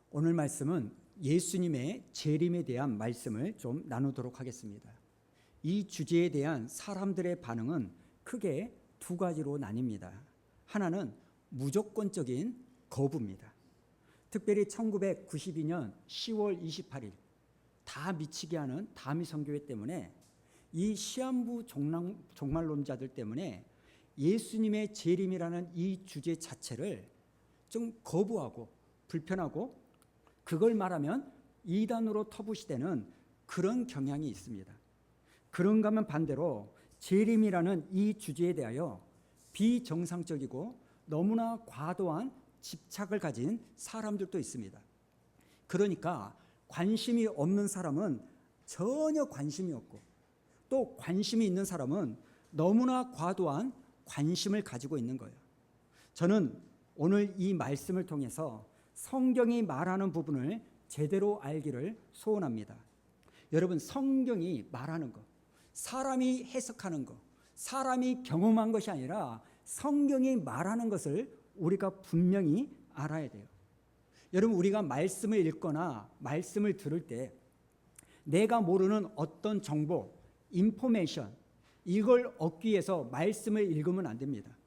오늘 말씀은 예수님의 재림에 대한 말씀을 좀 나누도록 하겠습니다. 이 주제에 대한 사람들의 반응은 크게 두 가지로 나뉩니다. 하나는 무조건적인 거부입니다. 특별히 1992년 10월 28일 다 미치게 하는 다미 선교회 때문에 이 시한부 종말론자들 때문에 예수님의 재림이라는 이 주제 자체를 좀 거부하고 불편하고 그걸 말하면 이단으로 터부시되는 그런 경향이 있습니다. 그런가 하면 반대로 재림이라는 이 주제에 대하여 비정상적이고 너무나 과도한 집착을 가진 사람들도 있습니다. 그러니까 관심이 없는 사람은 전혀 관심이 없고 또 관심이 있는 사람은 너무나 과도한 관심을 가지고 있는 거예요. 저는 오늘 이 말씀을 통해서 성경이 말하는 부분을 제대로 알기를 소원합니다. 여러분, 성경이 말하는 것, 사람이 해석하는 것, 사람이 경험한 것이 아니라 성경이 말하는 것을 우리가 분명히 알아야 돼요. 여러분, 우리가 말씀을 읽거나 말씀을 들을 때 내가 모르는 어떤 정보, 인포메이션, 이걸 얻기 위해서 말씀을 읽으면 안 됩니다.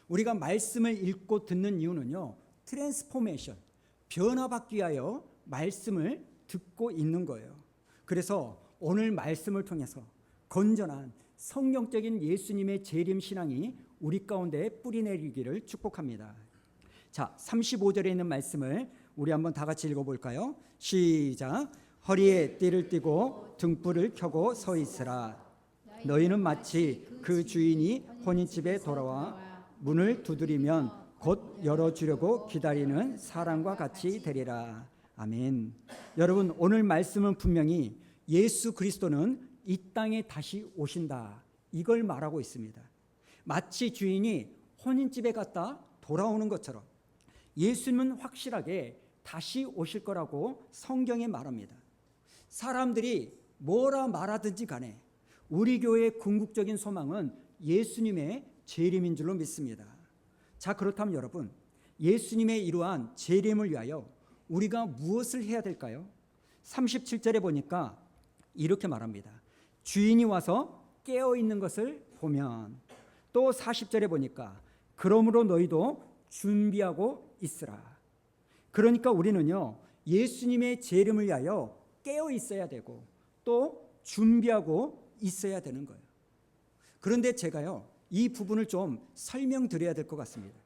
우리가 말씀을 읽고 듣는 이유는요, 트랜스포메이션, 변화받기 위하여 말씀을 듣고 있는 거예요. 그래서 오늘 말씀을 통해서 건전한 성경적인 예수님의 재림 신앙이 우리 가운데 뿌리내리기를 축복합니다. 자, 35절에 있는 말씀을 우리 한번 다 같이 읽어볼까요? 시작. 허리에 띠를 띠고 등불을 켜고 서 있으라. 너희는 마치 그 주인이 혼인집에 돌아와 문을 두드리면 곧 열어주려고 기다리는 사람과 같이 되리라. 아멘. 여러분, 오늘 말씀은 분명히 예수 그리스도는 이 땅에 다시 오신다, 이걸 말하고 있습니다. 마치 주인이 혼인집에 갔다 돌아오는 것처럼 예수님은 확실하게 다시 오실 거라고 성경에 말합니다. 사람들이 뭐라 말하든지 간에 우리 교회의 궁극적인 소망은 예수님의 재림인 줄로 믿습니다. 자, 그렇다면 여러분, 예수님의 이러한 재림을 위하여 우리가 무엇을 해야 될까요? 37절에 보니까 이렇게 말합니다. 주인이 와서 깨어있는 것을 보면, 또 40절에 보니까 그러므로 너희도 준비하고 있으라. 그러니까 우리는요, 예수님의 재림을 위하여 깨어 있어야 되고 또 준비하고 있어야 되는 거예요. 그런데 제가요, 이 부분을 좀 설명드려야 될 것 같습니다.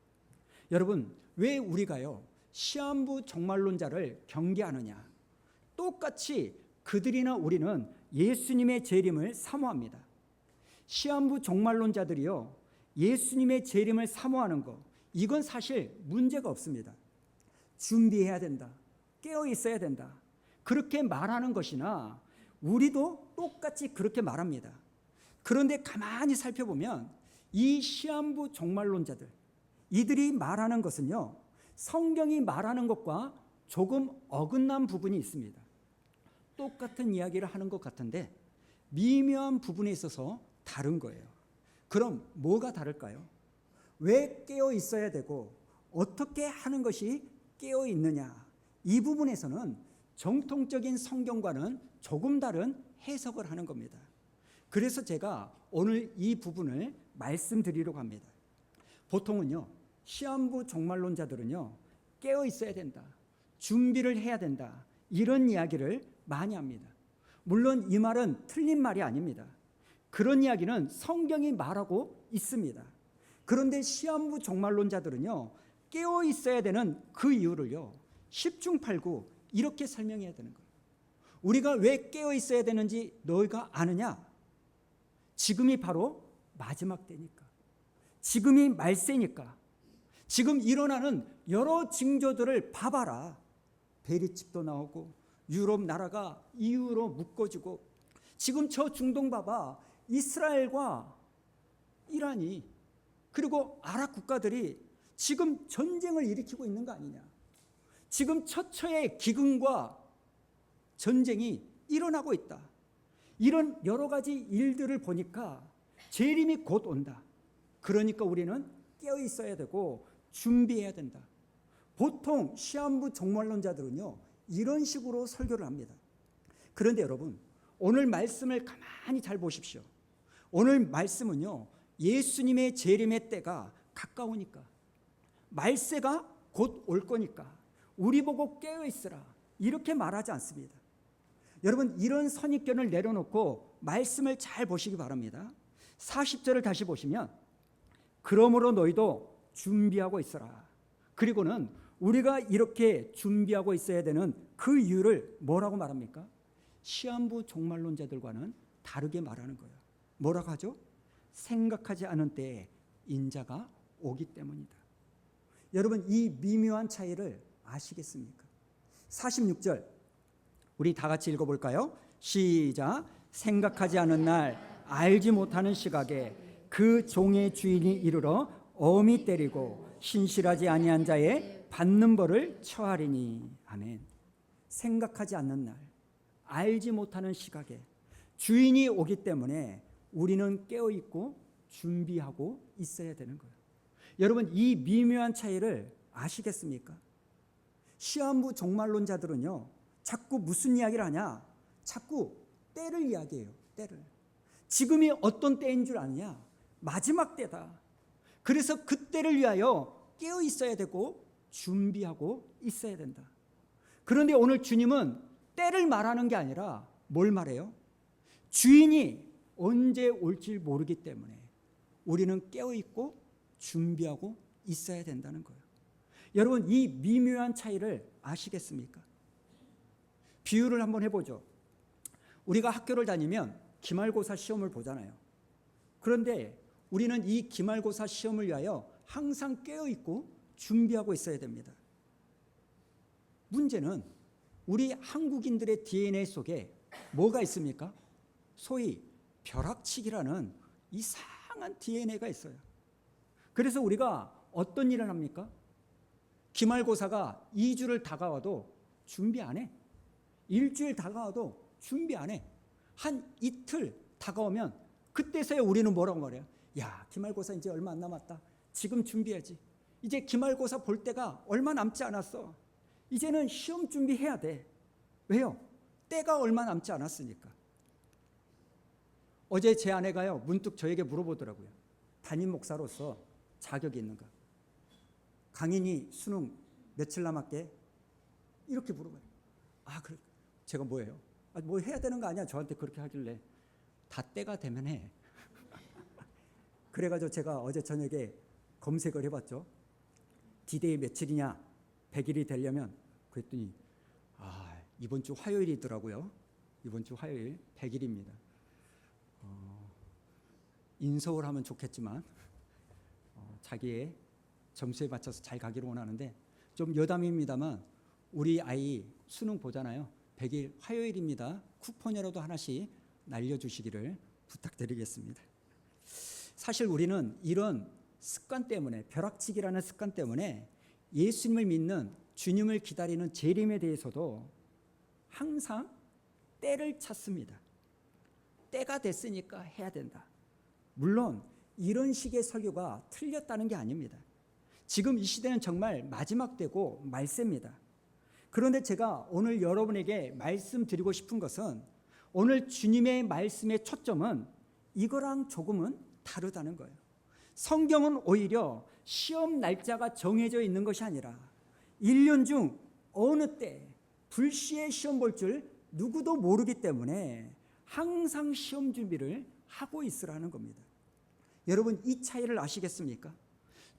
여러분, 왜 우리가요 시한부 종말론자를 경계하느냐? 똑같이 그들이나 우리는 예수님의 재림을 사모합니다. 시한부 종말론자들이요 예수님의 재림을 사모하는 것, 이건 사실 문제가 없습니다. 준비해야 된다, 깨어 있어야 된다, 그렇게 말하는 것이나 우리도 똑같이 그렇게 말합니다. 그런데 가만히 살펴보면 이 시한부 종말론자들, 이들이 말하는 것은요 성경이 말하는 것과 조금 어긋난 부분이 있습니다. 똑같은 이야기를 하는 것 같은데 미묘한 부분에 있어서 다른 거예요. 그럼 뭐가 다를까요? 왜 깨어 있어야 되고 어떻게 하는 것이 깨어 있느냐, 이 부분에서는 정통적인 성경과는 조금 다른 해석을 하는 겁니다. 그래서 제가 오늘 이 부분을 말씀드리려고 합니다. 보통은요 시한부 종말론자들은요 깨어 있어야 된다, 준비를 해야 된다, 이런 이야기를 많이 합니다. 물론 이 말은 틀린 말이 아닙니다. 그런 이야기는 성경이 말하고 있습니다. 그런데 시한부 종말론자들은요 깨어 있어야 되는 그 이유를요 10중8구 이렇게 설명해야 되는 거예요. 우리가 왜 깨어 있어야 되는지 너희가 아느냐? 지금이 바로 마지막 때니까, 지금이 말세니까, 지금 일어나는 여러 징조들을 봐봐라. 베리집도 나오고 유럽 나라가 EU로 묶어지고, 지금 저 중동 봐봐, 이스라엘과 이란이 그리고 아랍 국가들이 지금 전쟁을 일으키고 있는 거 아니냐? 지금 처처의 기근과 전쟁이 일어나고 있다. 이런 여러 가지 일들을 보니까 재림이 곧 온다. 그러니까 우리는 깨어 있어야 되고 준비해야 된다. 보통 시한부 종말론자들은요, 이런 식으로 설교를 합니다. 그런데 여러분, 오늘 말씀을 가만히 잘 보십시오. 오늘 말씀은요, 예수님의 재림의 때가 가까우니까, 말세가 곧 올 거니까 우리 보고 깨어 있으라, 이렇게 말하지 않습니다. 여러분, 이런 선입견을 내려놓고 말씀을 잘 보시기 바랍니다. 40절을 다시 보시면, 그러므로 너희도 준비하고 있어라. 그리고는 우리가 이렇게 준비하고 있어야 되는 그 이유를 뭐라고 말합니까? 시한부 종말론자들과는 다르게 말하는 거예요. 뭐라고 하죠? 생각하지 않은 때에 인자가 오기 때문이다. 여러분, 이 미묘한 차이를 아시겠습니까? 46절 우리 다 같이 읽어볼까요? 시작. 생각하지 않은 날, 알지 못하는 시각에 그 종의 주인이 이르러 엄히 때리고 신실하지 아니한 자의 받는 벌을 처하리니. 아멘. 생각하지 않는 날, 알지 못하는 시각에 주인이 오기 때문에 우리는 깨어있고 준비하고 있어야 되는 거예요. 여러분, 이 미묘한 차이를 아시겠습니까? 시한부 종말론자들은요, 자꾸 무슨 이야기를 하냐? 자꾸 때를 이야기해요. 때를. 지금이 어떤 때인 줄 아느냐? 마지막 때다. 그래서 그 때를 위하여 깨어 있어야 되고 준비하고 있어야 된다. 그런데 오늘 주님은 때를 말하는 게 아니라 뭘 말해요? 주인이 언제 올지 모르기 때문에 우리는 깨어 있고 준비하고 있어야 된다는 거예요. 여러분, 이 미묘한 차이를 아시겠습니까? 비유를 한번 해보죠. 우리가 학교를 다니면 기말고사 시험을 보잖아요. 그런데 우리는 이 기말고사 시험을 위하여 항상 깨어있고 준비하고 있어야 됩니다. 문제는 우리 한국인들의 DNA 속에 뭐가 있습니까? 소위 벼락치기라는 이상한 DNA가 있어요. 그래서 우리가 어떤 일을 합니까? 기말고사가 2주를 다가와도 준비 안 해. 일주일 다가와도 준비 안 해. 한 이틀 다가오면 그때서야 우리는 뭐라고 말해요? 야, 기말고사 이제 얼마 안 남았다. 지금 준비해야지. 이제 기말고사 볼 때가 얼마 남지 않았어. 이제는 시험 준비해야 돼. 왜요? 때가 얼마 남지 않았으니까. 어제 제 아내가요, 문득 저에게 물어보더라고요. 담임 목사로서 자격이 있는가? 강인이 수능 며칠 남았게? 이렇게 물어봐요. 아, 그래. 제가 뭐예요? 아, 뭐 해야 되는 거 아니야? 저한테 그렇게 하길래 다 때가 되면 해. 그래가지고 제가 어제 저녁에 검색을 해봤죠. D-Day 며칠이냐? 100일이 되려면. 그랬더니 이번 주 화요일이더라고요. 이번 주 화요일 100일입니다. 인서울 하면 좋겠지만 자기의 점수에 맞춰서 잘 가기를 원하는데, 좀 여담입니다만 우리 아이 수능 보잖아요. 100일 화요일입니다. 쿠폰이라도 하나씩 날려주시기를 부탁드리겠습니다. 사실 우리는 이런 습관 때문에, 벼락치기라는 습관 때문에 예수님을 믿는, 주님을 기다리는 재림에 대해서도 항상 때를 찾습니다. 때가 됐으니까 해야 된다. 물론 이런 식의 설교가 틀렸다는 게 아닙니다. 지금 이 시대는 정말 마지막 때고 말세입니다. 그런데 제가 오늘 여러분에게 말씀드리고 싶은 것은, 오늘 주님의 말씀의 초점은 이거랑 조금은 다르다는 거예요. 성경은 오히려 시험 날짜가 정해져 있는 것이 아니라 1년 중 어느 때 불시에 시험 볼 줄 누구도 모르기 때문에 항상 시험 준비를 하고 있으라는 겁니다. 여러분, 이 차이를 아시겠습니까?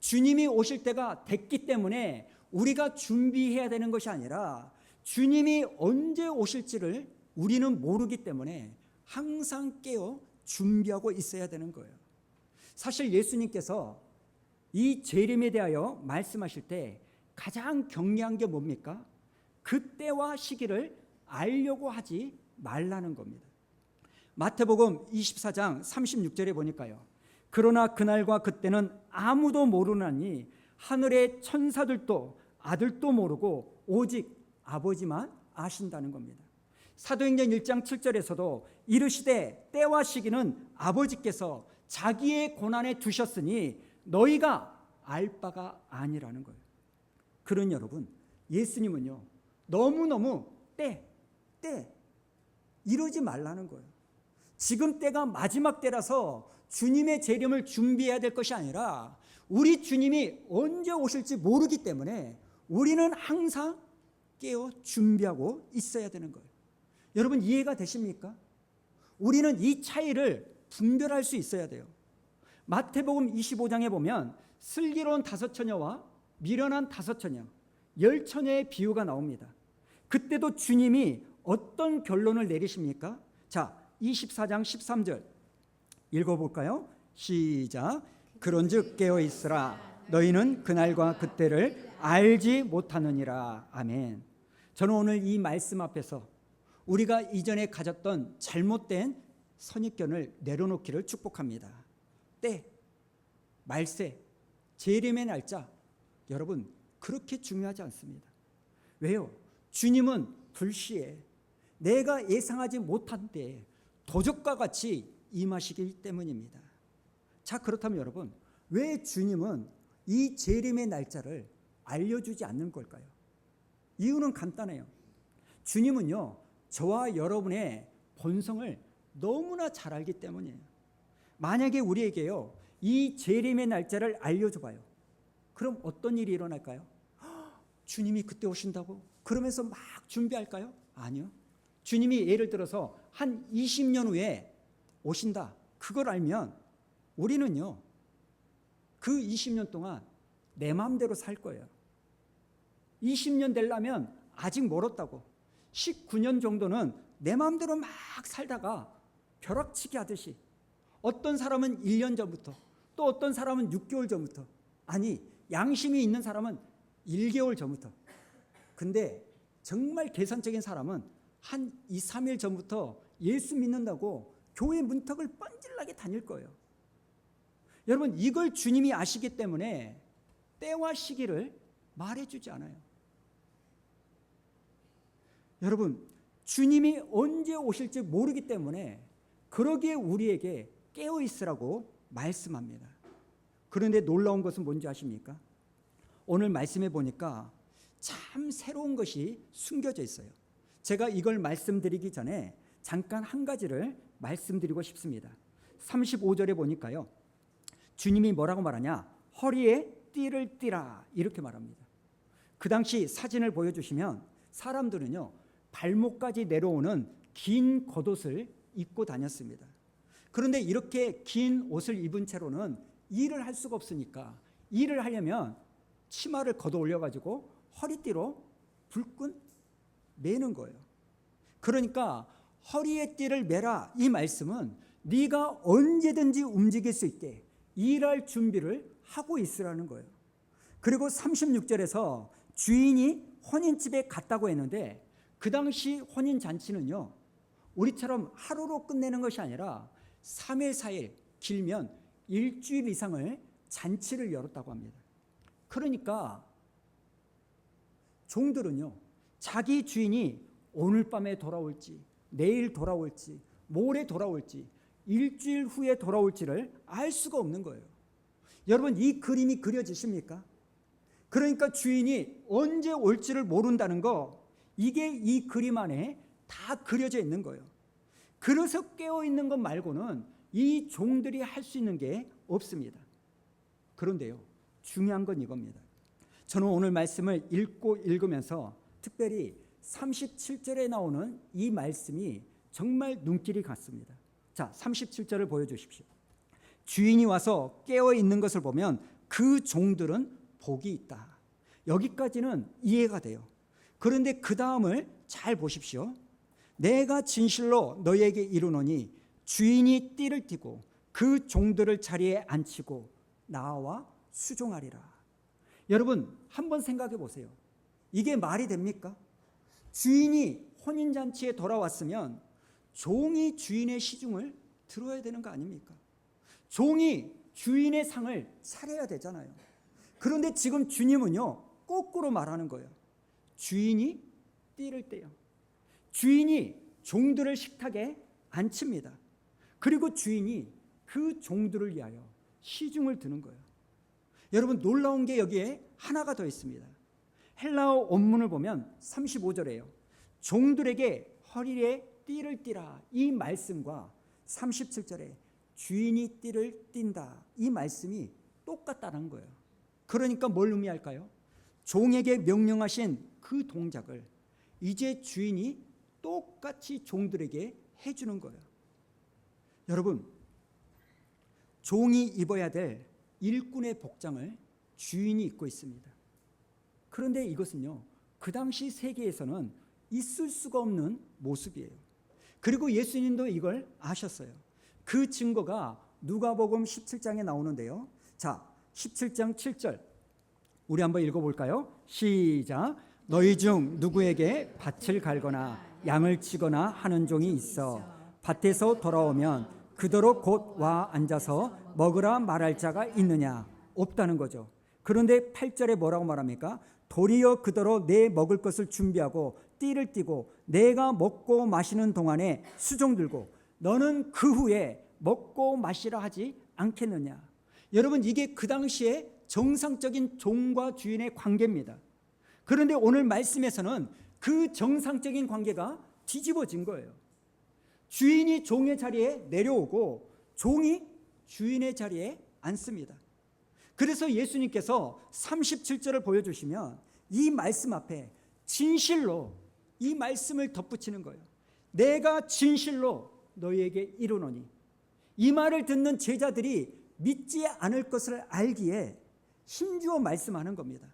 주님이 오실 때가 됐기 때문에 우리가 준비해야 되는 것이 아니라, 주님이 언제 오실지를 우리는 모르기 때문에 항상 깨어 준비하고 있어야 되는 거예요. 사실 예수님께서 이 재림에 대하여 말씀하실 때 가장 경계한 게 뭡니까? 그때와 시기를 알려고 하지 말라는 겁니다. 마태복음 24장 36절에 보니까요, 그러나 그날과 그때는 아무도 모르나니 하늘의 천사들도 아들도 모르고 오직 아버지만 아신다는 겁니다. 사도행전 1장 7절에서도 이르시되 때와 시기는 아버지께서 자기의 고난에 두셨으니 너희가 알 바가 아니라는 거예요. 그런 여러분, 예수님은요 너무너무 때 이러지 말라는 거예요. 지금 때가 마지막 때라서 주님의 재림을 준비해야 될 것이 아니라 우리 주님이 언제 오실지 모르기 때문에 우리는 항상 깨어 준비하고 있어야 되는 거예요. 여러분 이해가 되십니까? 우리는 이 차이를 분별할 수 있어야 돼요. 마태복음 25장에 보면 슬기로운 5처녀와 미련한 5처녀, 10처녀의 비유가 나옵니다. 그때도 주님이 어떤 결론을 내리십니까? 자, 24장 13절 읽어볼까요? 시작. 그런즉 깨어있으라. 너희는 그날과 그때를 알지 못하느니라. 아멘. 저는 오늘 이 말씀 앞에서 우리가 이전에 가졌던 잘못된 선입견을 내려놓기를 축복합니다. 때, 말세, 재림의 날짜, 여러분 그렇게 중요하지 않습니다. 왜요? 주님은 불시에 내가 예상하지 못한 때에 도적과 같이 임하시기 때문입니다. 자, 그렇다면 여러분 왜 주님은 이 재림의 날짜를 알려주지 않는 걸까요? 이유는 간단해요. 주님은요 저와 여러분의 본성을 너무나 잘 알기 때문이에요. 만약에 우리에게요 이 재림의 날짜를 알려줘봐요. 그럼 어떤 일이 일어날까요? 주님이 그때 오신다고? 그러면서 막 준비할까요? 아니요. 주님이 예를 들어서 한 20년 후에 오신다. 그걸 알면 우리는요 그 20년 동안 내 마음대로 살 거예요. 20년 되려면 아직 멀었다고. 19년 정도는 내 마음대로 막 살다가 벼락치기 하듯이, 어떤 사람은 1년 전부터, 또 어떤 사람은 6개월 전부터, 아니 양심이 있는 사람은 1개월 전부터, 근데 정말 계산적인 사람은 한 2, 3일 전부터 예수 믿는다고 교회 문턱을 뻔질나게 다닐 거예요. 여러분 이걸 주님이 아시기 때문에 때와 시기를 말해주지 않아요. 여러분 주님이 언제 오실지 모르기 때문에 그러기에 우리에게 깨어있으라고 말씀합니다. 그런데 놀라운 것은 뭔지 아십니까? 오늘 말씀해 보니까 참 새로운 것이 숨겨져 있어요. 제가 이걸 말씀드리기 전에 잠깐 한 가지를 말씀드리고 싶습니다. 35절에 보니까요 주님이 뭐라고 말하냐? 허리에 띠를 띠라 이렇게 말합니다. 그 당시 사진을 보여주시면 사람들은요 발목까지 내려오는 긴 겉옷을 입고 다녔습니다. 그런데 이렇게 긴 옷을 입은 채로는 일을 할 수가 없으니까 일을 하려면 치마를 걷어 올려가지고 허리띠로 불끈 매는 거예요. 그러니까 허리에 띠를 매라 이 말씀은 네가 언제든지 움직일 수 있게 일할 준비를 하고 있으라는 거예요. 그리고 36절에서 주인이 혼인집에 갔다고 했는데 그 당시 혼인잔치는요 우리처럼 하루로 끝내는 것이 아니라 3일 4일 길면 일주일 이상을 잔치를 열었다고 합니다. 그러니까 종들은요 자기 주인이 오늘 밤에 돌아올지 내일 돌아올지 모레 돌아올지 일주일 후에 돌아올지를 알 수가 없는 거예요. 여러분 이 그림이 그려지십니까? 그러니까 주인이 언제 올지를 모른다는 거, 이게 이 그림 안에 다 그려져 있는 거예요. 그래서 깨어있는 것 말고는 이 종들이 할 수 있는 게 없습니다. 그런데요 중요한 건 이겁니다. 저는 오늘 말씀을 읽으면서 특별히 37절에 나오는 이 말씀이 정말 눈길이 갔습니다. 자, 37절을 보여주십시오. 주인이 와서 깨어있는 것을 보면 그 종들은 복이 있다. 여기까지는 이해가 돼요. 그런데 그 다음을 잘 보십시오. 내가 진실로 너희에게 이르노니 주인이 띠를 띠고 그 종들을 자리에 앉히고 나와 수종하리라. 여러분 한번 생각해 보세요. 이게 말이 됩니까? 주인이 혼인잔치에 돌아왔으면 종이 주인의 시중을 들어야 되는 거 아닙니까? 종이 주인의 상을 차려야 되잖아요. 그런데 지금 주님은요 거꾸로 말하는 거예요. 주인이 띠를 떼요. 주인이 종들을 식탁에 앉힙니다. 그리고 주인이 그 종들을 위하여 시중을 드는 거예요. 여러분 놀라운 게 여기에 하나가 더 있습니다. 헬라어 원문을 보면 35절에요. 종들에게 허리에 띠를 띠라 이 말씀과 37절에 주인이 띠를 띈다 이 말씀이 똑같다는 거예요. 그러니까 뭘 의미할까요? 종에게 명령하신 그 동작을 이제 주인이 똑같이 종들에게 해주는 거예요. 여러분, 종이 입어야 될 일꾼의 복장을 주인이 입고 있습니다. 그런데 이것은요, 그 당시 세계에서는 있을 수가 없는 모습이에요. 그리고 예수님도 이걸 아셨어요. 그 증거가 누가복음 17장에 나오는데요. 자, 17장 7절 우리 한번 읽어볼까요? 시작. 너희 중 누구에게 밭을 갈거나 양을 치거나 하는 종이 있어 밭에서 돌아오면 그대로 곧 와 앉아서 먹으라 말할 자가 있느냐? 없다는 거죠. 그런데 8절에 뭐라고 말합니까? 도리어 그대로 내 먹을 것을 준비하고 띠를 띠고 내가 먹고 마시는 동안에 수종 들고 너는 그 후에 먹고 마시라 하지 않겠느냐? 여러분, 이게 그 당시에 정상적인 종과 주인의 관계입니다. 그런데 오늘 말씀에서는 그 정상적인 관계가 뒤집어진 거예요. 주인이 종의 자리에 내려오고 종이 주인의 자리에 앉습니다. 그래서 예수님께서 37절을 보여주시면 이 말씀 앞에 진실로 이 말씀을 덧붙이는 거예요. 내가 진실로 너희에게 이르노니. 이 말을 듣는 제자들이 믿지 않을 것을 알기에 힘주어 말씀하는 겁니다.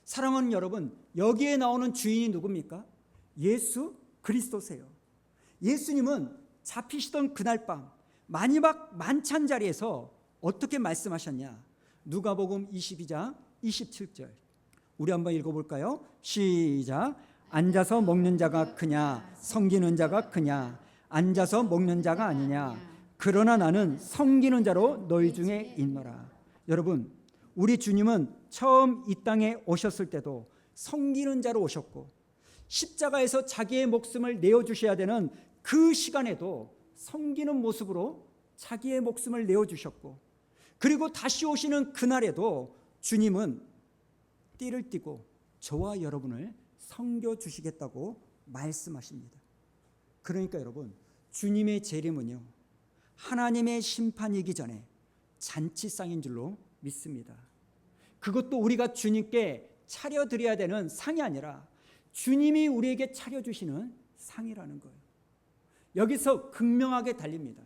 사랑하는 여러분, 여기에 나오는 주인이 누굽니까? 예수 그리스도세요. 예수님은 잡히시던 그날 밤 마지막 만찬 자리에서 어떻게 말씀하셨냐? 누가복음 22장 27절 우리 한번 읽어볼까요? 시작. 앉아서 먹는 자가 크냐 섬기는 자가 크냐? 앉아서 먹는 자가 아니냐? 그러나 나는 섬기는 자로 너희 중에 있노라. 여러분, 우리 주님은 처음 이 땅에 오셨을 때도 섬기는 자로 오셨고 십자가에서 자기의 목숨을 내어주셔야 되는 그 시간에도 섬기는 모습으로 자기의 목숨을 내어주셨고, 그리고 다시 오시는 그날에도 주님은 띠를 띠고 저와 여러분을 섬겨주시겠다고 말씀하십니다. 그러니까 여러분, 주님의 재림은요, 하나님의 심판이기 전에 잔치상인 줄로 믿습니다. 그것도 우리가 주님께 차려드려야 되는 상이 아니라 주님이 우리에게 차려주시는 상이라는 거예요. 여기서 극명하게 달립니다.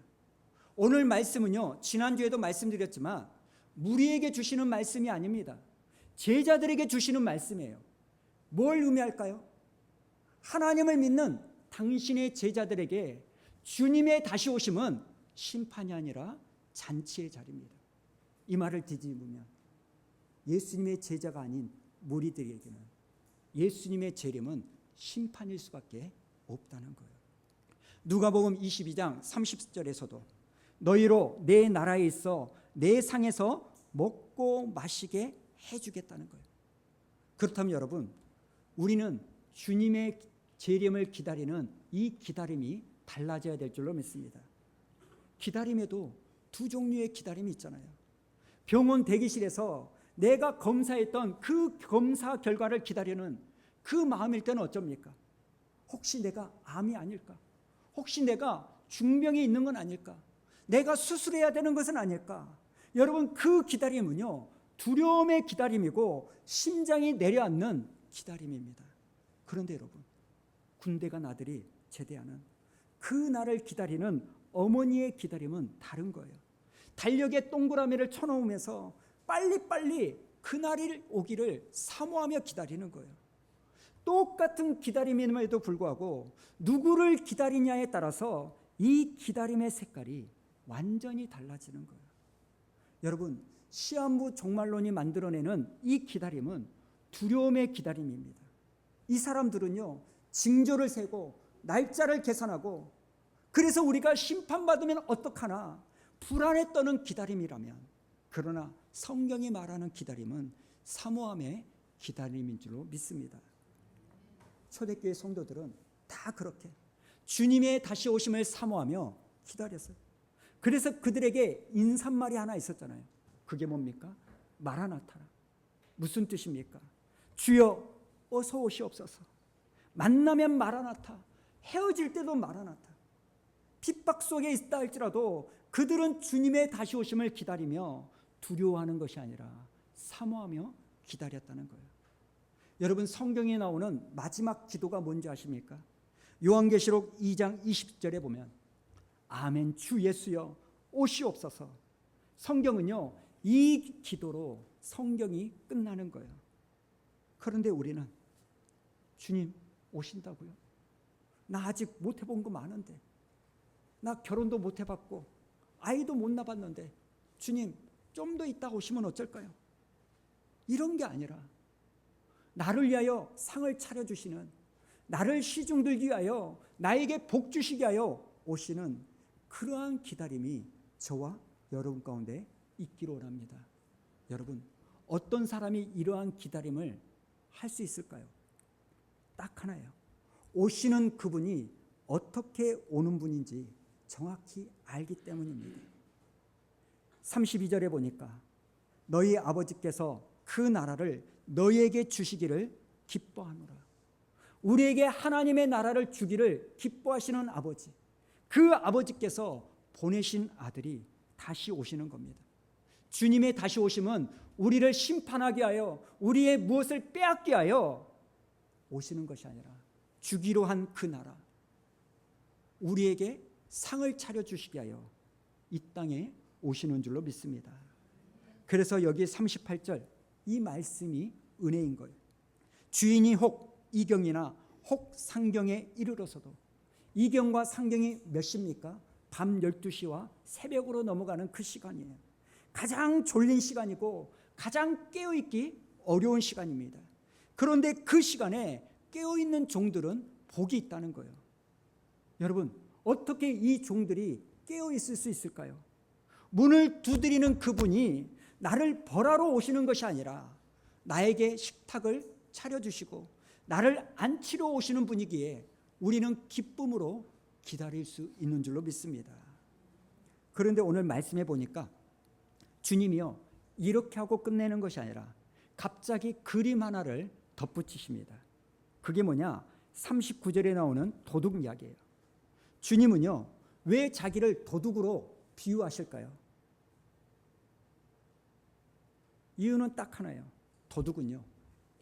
오늘 말씀은요, 지난주에도 말씀드렸지만 무리에게 주시는 말씀이 아닙니다. 제자들에게 주시는 말씀이에요. 뭘 의미할까요? 하나님을 믿는 당신의 제자들에게 주님의 다시 오심은 심판이 아니라 잔치의 자리입니다. 이 말을 뒤집으면 예수님의 제자가 아닌 무리들에게는 예수님의 재림은 심판일 수밖에 없다는 거예요. 누가복음 22장 30절에서도 너희로 내 나라에 있어 내 상에서 먹고 마시게 해주겠다는 거예요. 그렇다면 여러분, 우리는 주님의 재림을 기다리는 이 기다림이 달라져야 될 줄로 믿습니다. 기다림에도 두 종류의 기다림이 있잖아요. 병원 대기실에서 내가 검사했던 그 검사 결과를 기다리는 그 마음일 때는 어쩝니까? 혹시 내가 암이 아닐까? 혹시 내가 중병이 있는 건 아닐까? 내가 수술해야 되는 것은 아닐까? 여러분, 그 기다림은요, 두려움의 기다림이고 심장이 내려앉는 기다림입니다. 그런데 여러분, 군대가 나들이 제대하는 그 날을 기다리는 어머니의 기다림은 다른 거예요. 달력에 동그라미를 쳐놓으면서 빨리빨리 그날이 오기를 사모하며 기다리는 거예요. 똑같은 기다림임에도 불구하고 누구를 기다리냐에 따라서 이 기다림의 색깔이 완전히 달라지는 거예요. 여러분, 시한부 종말론이 만들어내는 이 기다림은 두려움의 기다림입니다. 이 사람들은요, 징조를 세고 날짜를 계산하고, 그래서 우리가 심판받으면 어떡하나 불안에 떠는 기다림이라면, 그러나 성경이 말하는 기다림은 사모함의 기다림인 줄로 믿습니다. 초대교회 성도들은 다 그렇게 주님의 다시 오심을 사모하며 기다렸어요. 그래서 그들에게 인사말이 하나 있었잖아요. 그게 뭡니까? 마라나타라. 무슨 뜻입니까? 주여 어서 오시옵소서. 만나면 마라나타, 헤어질 때도 마라나타. 핍박 속에 있다 할지라도 그들은 주님의 다시 오심을 기다리며 두려워하는 것이 아니라 사모하며 기다렸다는 거예요. 여러분, 성경에 나오는 마지막 기도가 뭔지 아십니까? 요한계시록 2장 20절에 보면 아멘 주 예수여 오시옵소서. 성경은요, 이 기도로 성경이 끝나는 거예요. 그런데 우리는 주님 오신다고요? 나 아직 못 해본 거 많은데, 나 결혼도 못 해봤고 아이도 못 낳았는데 주님 좀 더 있다 오시면 어쩔까요? 이런 게 아니라 나를 위하여 상을 차려주시는, 나를 시중 들기 위하여 나에게 복 주시기 위하여 오시는 그러한 기다림이 저와 여러분 가운데 있기를 원합니다. 여러분, 어떤 사람이 이러한 기다림을 할 수 있을까요? 딱 하나예요. 오시는 그분이 어떻게 오는 분인지 정확히 알기 때문입니다. 32절에 보니까 너희 아버지께서 그 나라를 너희에게 주시기를 기뻐하노라. 우리에게 하나님의 나라를 주기를 기뻐하시는 아버지, 그 아버지께서 보내신 아들이 다시 오시는 겁니다. 주님의 다시 오심은 우리를 심판하게 하여 우리의 무엇을 빼앗게 하여 오시는 것이 아니라 주기로 한 그 나라, 우리에게 상을 차려주시게 하여 이 땅에 오시는 줄로 믿습니다. 그래서 여기 38절 이 말씀이 은혜인 거예요. 주인이 혹 이경이나 혹 상경에 이르러서도, 이경과 상경이 몇 시입니까? 밤 12시와 새벽으로 넘어가는 그 시간이에요. 가장 졸린 시간이고 가장 깨어있기 어려운 시간입니다. 그런데 그 시간에 깨어있는 종들은 복이 있다는 거예요. 여러분, 어떻게 이 종들이 깨어있을 수 있을까요? 문을 두드리는 그분이 나를 벌하러 오시는 것이 아니라 나에게 식탁을 차려주시고 나를 안치러 오시는 분이기에 우리는 기쁨으로 기다릴 수 있는 줄로 믿습니다. 그런데 오늘 말씀해 보니까 주님이요, 이렇게 하고 끝내는 것이 아니라 갑자기 그림 하나를 덧붙이십니다. 그게 뭐냐? 39절에 나오는 도둑 이야기예요. 주님은요, 왜 자기를 도둑으로 비유하실까요? 이유는 딱 하나예요. 도둑은요,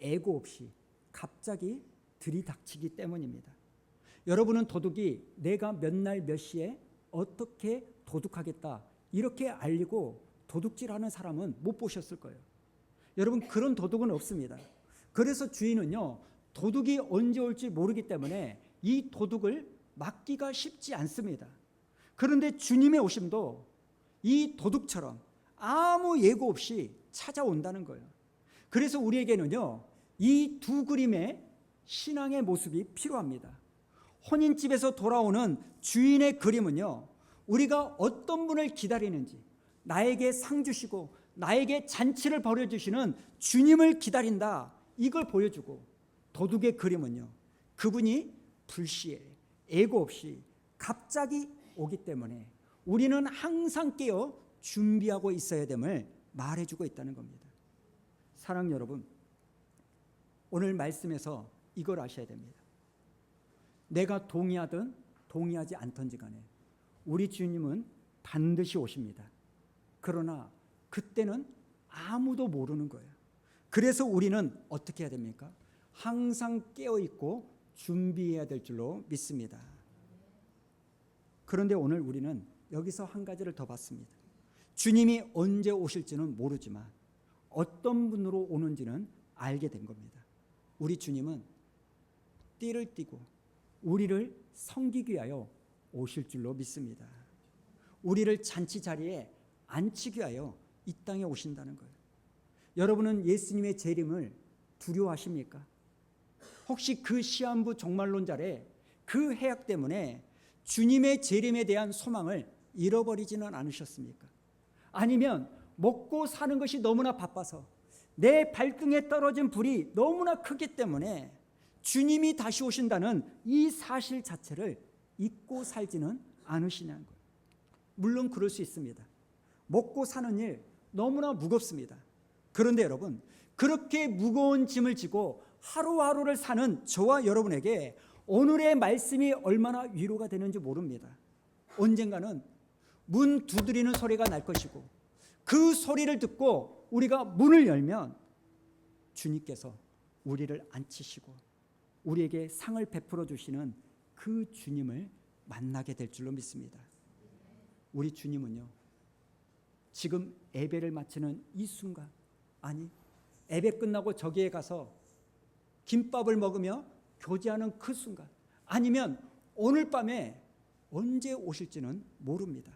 애고 없이 갑자기 들이닥치기 때문입니다. 여러분은 도둑이 내가 몇 날 몇 시에 어떻게 도둑하겠다 이렇게 알리고 도둑질하는 사람은 못 보셨을 거예요. 여러분, 그런 도둑은 없습니다. 그래서 주인은요, 도둑이 언제 올지 모르기 때문에 이 도둑을 막기가 쉽지 않습니다. 그런데 주님의 오심도 이 도둑처럼 아무 예고 없이 찾아온다는 거예요. 그래서 우리에게는요, 이 두 그림의 신앙의 모습이 필요합니다. 혼인집에서 돌아오는 주인의 그림은요, 우리가 어떤 분을 기다리는지, 나에게 상 주시고 나에게 잔치를 벌여주시는 주님을 기다린다, 이걸 보여주고, 도둑의 그림은요, 그분이 불시에 애고 없이 갑자기 오기 때문에 우리는 항상 깨어 준비하고 있어야 됨을 말해주고 있다는 겁니다. 사랑 여러분, 오늘 말씀에서 이걸 아셔야 됩니다. 내가 동의하든 동의하지 않든지 간에 우리 주님은 반드시 오십니다. 그러나 그때는 아무도 모르는 거예요. 그래서 우리는 어떻게 해야 됩니까? 항상 깨어있고 준비해야 될 줄로 믿습니다. 그런데 오늘 우리는 여기서 한 가지를 더 봤습니다. 주님이 언제 오실지는 모르지만 어떤 분으로 오는지는 알게 된 겁니다. 우리 주님은 띠를 띠고 우리를 섬기기 위하여 오실 줄로 믿습니다. 우리를 잔치 자리에 앉히기 위하여 이 땅에 오신다는 거예요. 여러분은 예수님의 재림을 두려워하십니까? 혹시 그 시한부 종말론자의 그 해악 때문에 주님의 재림에 대한 소망을 잃어버리지는 않으셨습니까? 아니면 먹고 사는 것이 너무나 바빠서 내 발등에 떨어진 불이 너무나 크기 때문에 주님이 다시 오신다는 이 사실 자체를 잊고 살지는 않으시냐는 거예요. 물론 그럴 수 있습니다. 먹고 사는 일 너무나 무겁습니다. 그런데 여러분, 그렇게 무거운 짐을 지고 하루하루를 사는 저와 여러분에게 오늘의 말씀이 얼마나 위로가 되는지 모릅니다. 언젠가는 문 두드리는 소리가 날 것이고 그 소리를 듣고 우리가 문을 열면 주님께서 우리를 앉히시고 우리에게 상을 베풀어 주시는 그 주님을 만나게 될 줄로 믿습니다. 우리 주님은요, 지금 예배를 마치는 이 순간, 아니 예배 끝나고 저기에 가서 김밥을 먹으며 교제하는 그 순간, 아니면 오늘 밤에 언제 오실지는 모릅니다.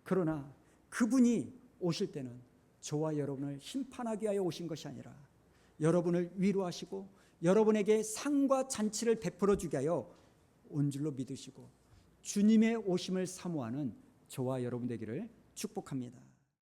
그러나 그분이 오실 때는 저와 여러분을 심판하기 위하여 오신 것이 아니라 여러분을 위로하시고 여러분에게 상과 잔치를 베풀어 주게 하여 온 줄로 믿으시고 주님의 오심을 사모하는 저와 여러분 되기를 축복합니다.